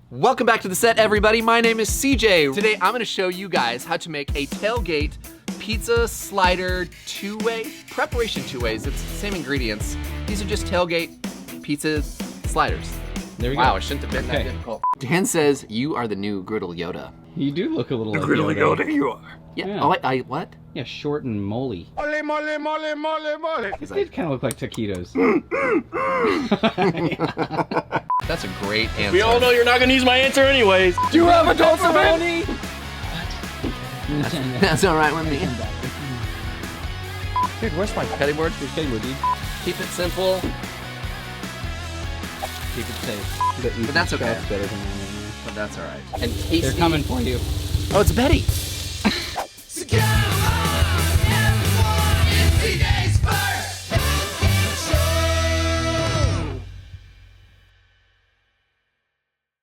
Welcome back to the set, everybody. My name is CJ. Today, I'm gonna show you guys how to make a Tailgate pizza slider two-way. Preparation two ways, it's the same ingredients. These are just Tailgate pizza sliders. There we go. Wow, it shouldn't have been that difficult. Dan says you are the new Griddle Yoda. You do look a little like Griddle Yoda, you are. Yeah. Oh, I what? Yeah, short and moly. Mole, mole, mole, mole, mole. It did kind of look like taquitos. That's a great answer. We all know you're not gonna use my answer anyways. Do you have a dose of honey? That's all right with me. Dude, where's my cutting board? Your cutting board, dude. Keep it simple. Keep it safe. But that's okay. That's better than mine. But that's all right. And tasty. They're coming for you. Oh, it's Betty.